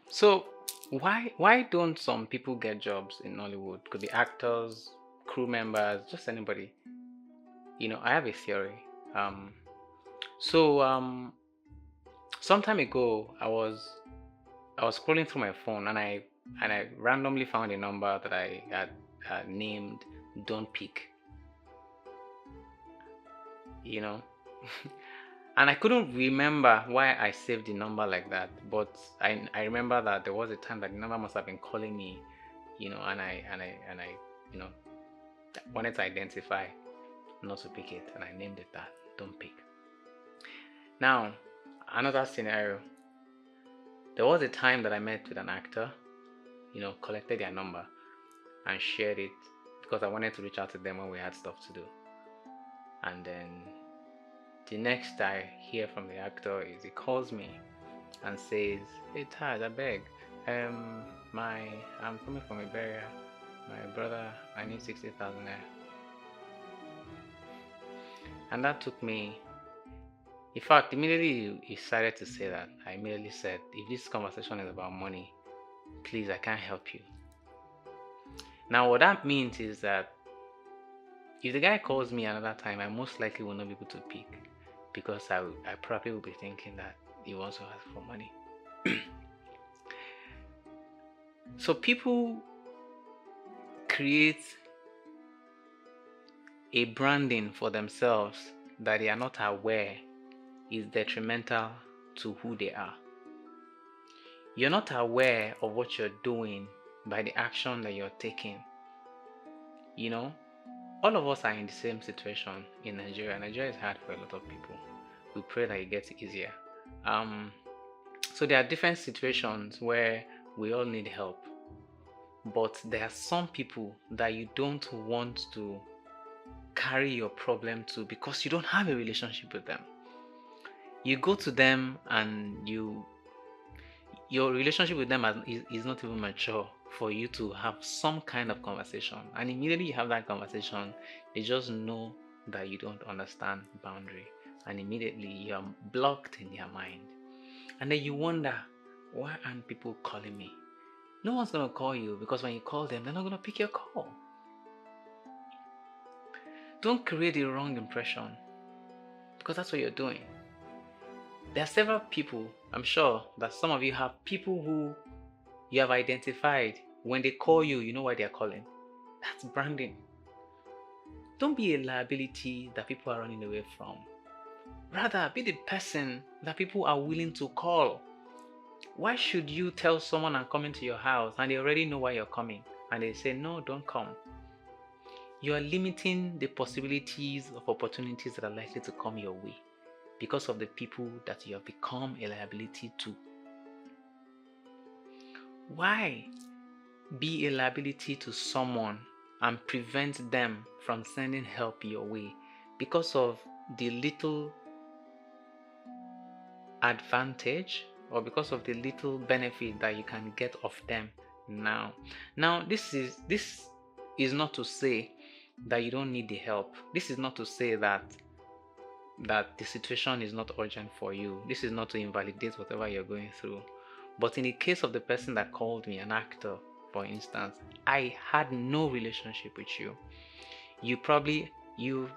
So why don't some people get jobs in Nollywood? Could be actors, crew members, just anybody. I have a theory. Um, so some time ago, I was scrolling through my phone and I randomly found a number that I had named "Don't Pick." You know, and I couldn't remember why I saved the number like that. But I remember that there was a time that the number must have been calling me. And I you know wanted to identify not to pick it, and I named it that. Don't pick. Now, another scenario. There was a time that I met with an actor, collected their number and shared it because I wanted to reach out to them when we had stuff to do. And then the next I hear from the actor is he calls me and says, "Hey Taj, I beg, my I'm coming from a barrier. My brother, I need 60,000 there." And that took me. In fact, immediately he started to say that. I immediately said, "If this conversation is about money, please, I can't help you." Now, what that means is that if the guy calls me another time, I most likely will not be able to pick because I probably will be thinking that he wants to ask for money. So people create a branding for themselves that they are not aware is detrimental to who they are. You're not aware of what you're doing by the action that you're taking. You know, all of us are in the same situation in Nigeria. Nigeria is hard for a lot of people. We pray that it gets easier. Um, so there are different situations where we all need help, but there are some people that you don't want to carry your problem to because you don't have a relationship with them. You go to them and your relationship with them is not even mature for you to have some kind of conversation, and immediately you have that conversation, they just know that you don't understand boundary, and immediately you are blocked in their mind, and then you wonder, why aren't people calling me? No one's going to call you because when you call them, they're not going to pick your call. Don't create a wrong impression because that's what you're doing. There are several people, I'm sure that some of you have people who you have identified. When they call you, you know why they're calling. That's branding. Don't be a liability that people are running away from. Rather, be the person that people are willing to call. Why should you tell someone I'm coming to your house and they already know why you're coming and they say, no, don't come? You are limiting the possibilities of opportunities that are likely to come your way because of the people that you have become a liability to. Why be a liability to someone and prevent them from sending help your way because of the little advantage or because of the little benefit that you can get of them now? Now, this is not to say that you don't need the help. This is not to say that the situation is not urgent for you. This is not to invalidate whatever you're going through. But in the case of the person that called me, an actor, for instance, I had no relationship with you.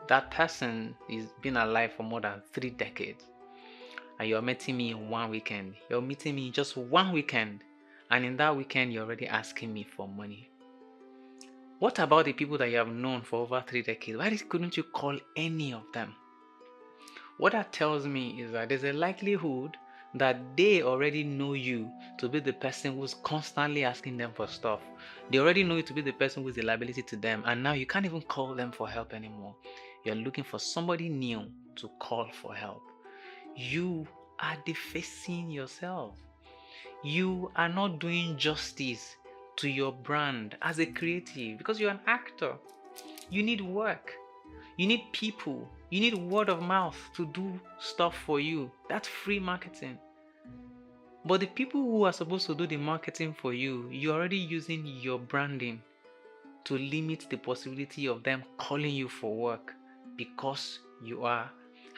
That person is been alive for more than 3 decades, and you're meeting me in one weekend. You're meeting me in just one weekend, and in that weekend, you're already asking me for money. What about the people that you have known for over 3 decades? Why couldn't you call any of them? What that tells me is that there's a likelihood that they already know you to be the person who's constantly asking them for stuff. They already know you to be the person who's a liability to them, and now you can't even call them for help anymore. You're looking for somebody new to call for help. You are defacing yourself. You are not doing justice to your brand as a creative because you're an actor. You need work. You need people. You need word of mouth to do stuff for you. That's free marketing. But the people who are supposed to do the marketing for you, you're already using your branding to limit the possibility of them calling you for work because you are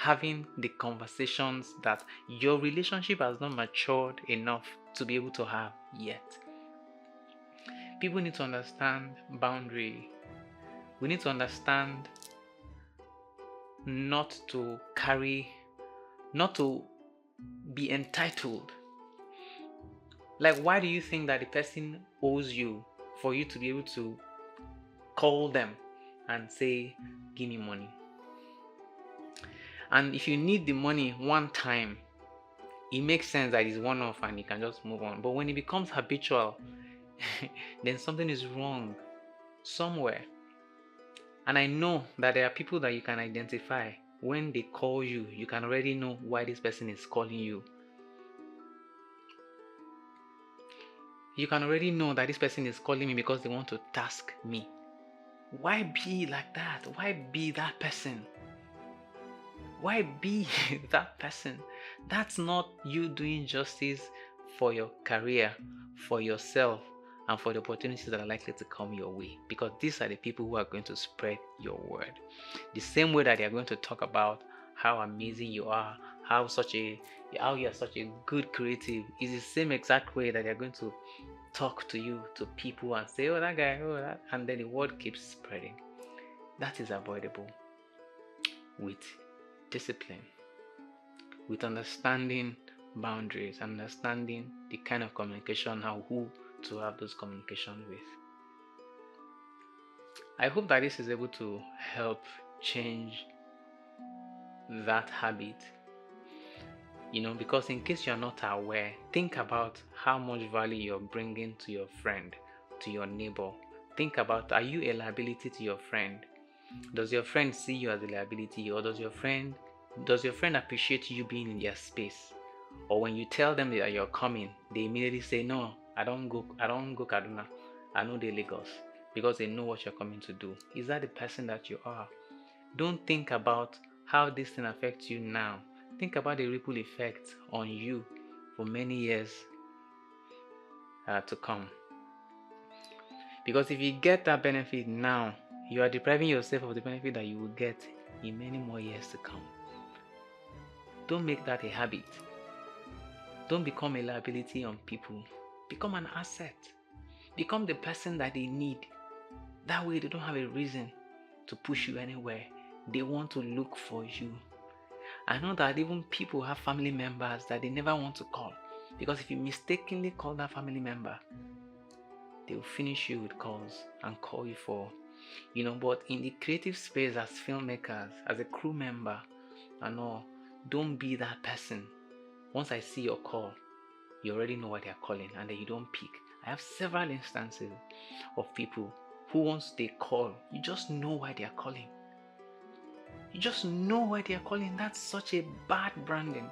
having the conversations that your relationship has not matured enough to be able to have yet. People need to understand boundary. We need to understand not to be entitled. Like, why do you think that the person owes you for you to be able to call them and say, give me money? And if you need the money one time, it makes sense that it's one off and you can just move on. But when it becomes habitual, then something is wrong somewhere. And I know that there are people that you can identify. When they call you, you can already know why this person is calling you. You can already know that this person is calling me because they want to task me. Why be like that? Why be that person? Why be that person? That's not you doing justice for your career, for yourself, and for the opportunities that are likely to come your way. Because these are the people who are going to spread your word. The same way that they are going to talk about how amazing you are, how you are such a good creative, is the same exact way that they are going to talk to you, to people, and say, oh, that guy, oh, that, and then the word keeps spreading. That is avoidable with discipline, with understanding boundaries, understanding the kind of communication, how who to have those communication with. I hope that this is able to help change that habit. Because in case you're not aware, think about how much value you're bringing to your friend, to your neighbor. Think about, are you a liability to your friend? Does your friend see you as a liability, or does your friend appreciate you being in their space? Or when you tell them that you're coming, they immediately say, no, I don't go Kaduna, I know they Lagos, because they know what you're coming to do. Is that the person that you are? Don't think about how this thing affects you now. Think about the ripple effect on you for many years to come. Because if you get that benefit now, you are depriving yourself of the benefit that you will get in many more years to come. Don't make that a habit. Don't become a liability on people. Become an asset. Become the person that they need. That way they don't have a reason to push you anywhere. They want to look for you. I know that even people have family members that they never want to call. Because if you mistakenly call that family member, they will finish you with calls and call you for, but in the creative space as filmmakers, as a crew member and all, don't be that person. Once I see your call, you already know why they are calling and then you don't pick. I have several instances of people who once they call, you just know why they are calling. You just know why they are calling. That's such a bad branding.